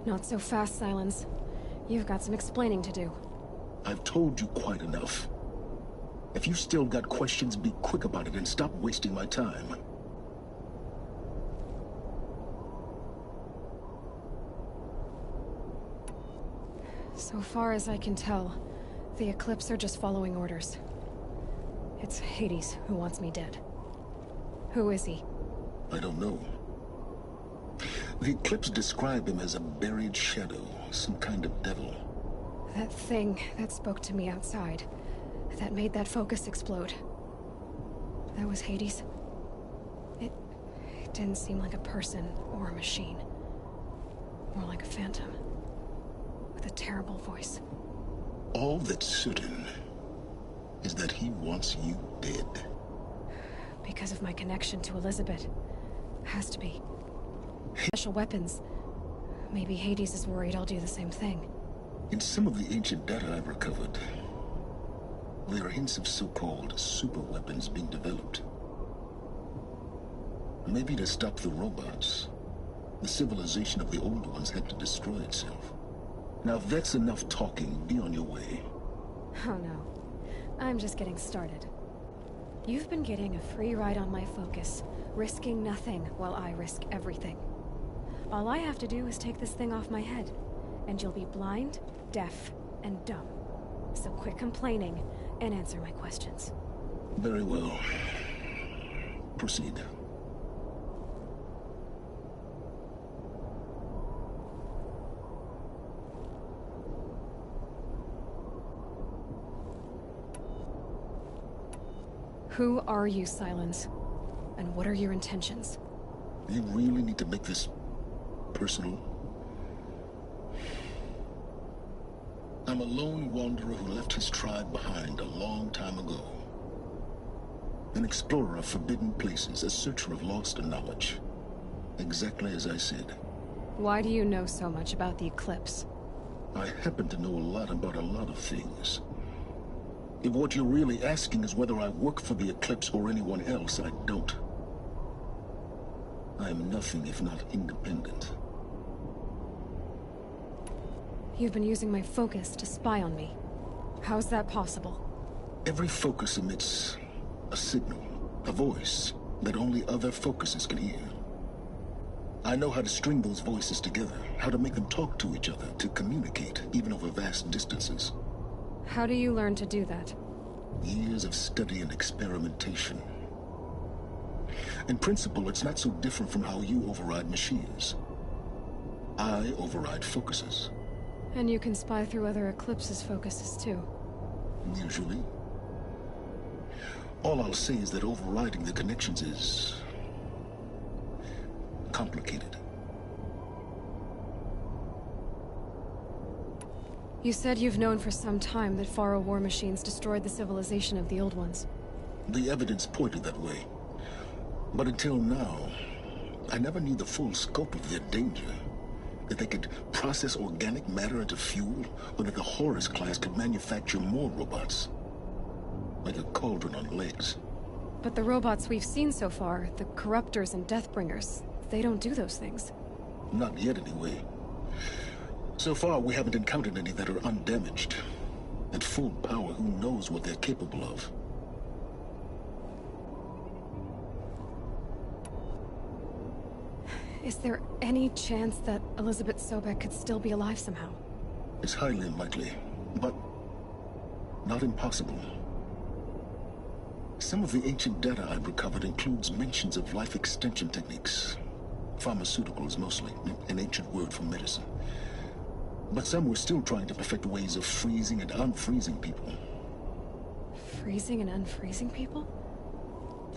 Not so fast, Silence. You've got some explaining to do. I've told you quite enough. If you still got questions, be quick about it and stop wasting my time. So far as I can tell, the Eclipse are just following orders. It's Hades who wants me dead. Who is he? I don't know. The Eclipse describe him as a buried shadow, some kind of devil. That thing that spoke to me outside, that made that focus explode. That was Hades. It didn't seem like a person or a machine. More like a phantom. With a terrible voice. All that's certain is that he wants you dead. Because of my connection to Elizabeth. Has to be. Special weapons. Maybe Hades is worried I'll do the same thing. In some of the ancient data I've recovered, there are hints of so-called super weapons being developed. Maybe to stop the robots, the civilization of the old ones had to destroy itself. Now if that's enough talking, be on your way. Oh no. I'm just getting started. You've been getting a free ride on my focus, risking nothing while I risk everything. All I have to do is take this thing off my head, and you'll be blind, deaf, and dumb. So quit complaining and answer my questions. Very well. Proceed. Who are you, Silence? And what are your intentions? You really need to make this personal? I'm a lone wanderer who left his tribe behind a long time ago. An explorer of forbidden places, a searcher of lost knowledge. Exactly as I said. Why do you know so much about the Eclipse? I happen to know a lot about a lot of things. If what you're really asking is whether I work for the Eclipse or anyone else, I don't. I am nothing if not independent. You've been using my focus to spy on me. How's that possible? Every focus emits a signal, a voice, that only other focuses can hear. I know how to string those voices together, how to make them talk to each other, to communicate, even over vast distances. How do you learn to do that? Years of study and experimentation. In principle, it's not so different from how you override machines. I override focuses. And you can spy through other Eclipse's focuses too. Usually. All I'll say is that overriding the connections is complicated. You said you've known for some time that Faro war machines destroyed the civilization of the old ones. The evidence pointed that way. But until now, I never knew the full scope of their danger. That they could process organic matter into fuel, or that the Horus class could manufacture more robots. Like a cauldron on legs. But the robots we've seen so far, the Corruptors and Deathbringers, they don't do those things. Not yet, anyway. So far, we haven't encountered any that are undamaged. At full power, who knows what they're capable of? Is there any chance that Elizabeth Sobek could still be alive somehow? It's highly unlikely, but not impossible. Some of the ancient data I've recovered includes mentions of life extension techniques. Pharmaceuticals, mostly, an ancient word for medicine. But some were still trying to perfect ways of freezing and unfreezing people. Freezing and unfreezing people?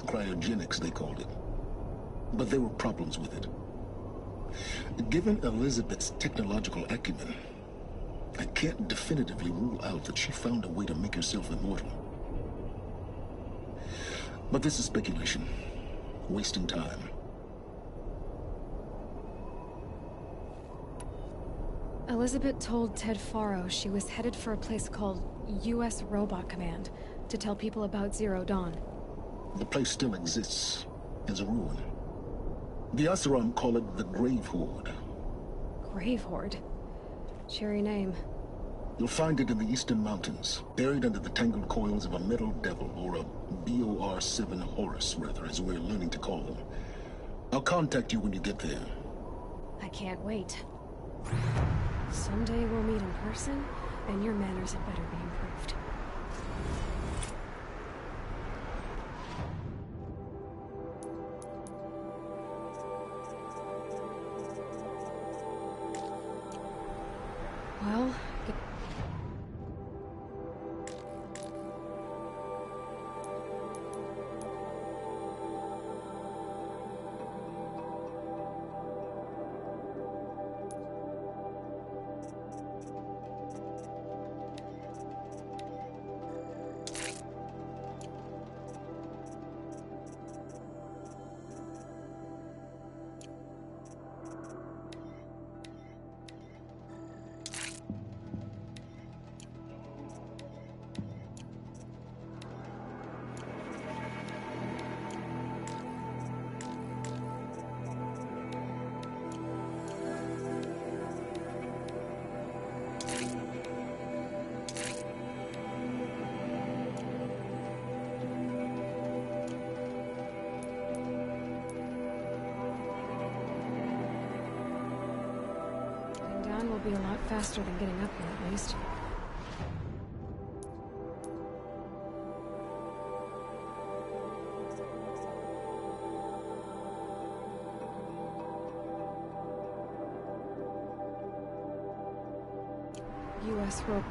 Cryogenics, they called it. But there were problems with it. Given Elizabeth's technological acumen, I can't definitively rule out that she found a way to make herself immortal. But this is speculation. Wasting time. Elizabeth told Ted Faro she was headed for a place called U.S. Robot Command to tell people about Zero Dawn. The place still exists as a ruin. The Oseram call it the Grave Horde. Grave Horde. Cheery name. You'll find it in the Eastern Mountains, buried under the tangled coils of a metal devil, or a BOR-7 Horus, rather, as we're learning to call them. I'll contact you when you get there. I can't wait. Someday we'll meet in person, and your manners had better be improved. Well, getting down will be a lot faster than getting up here, at least. U.S. rope.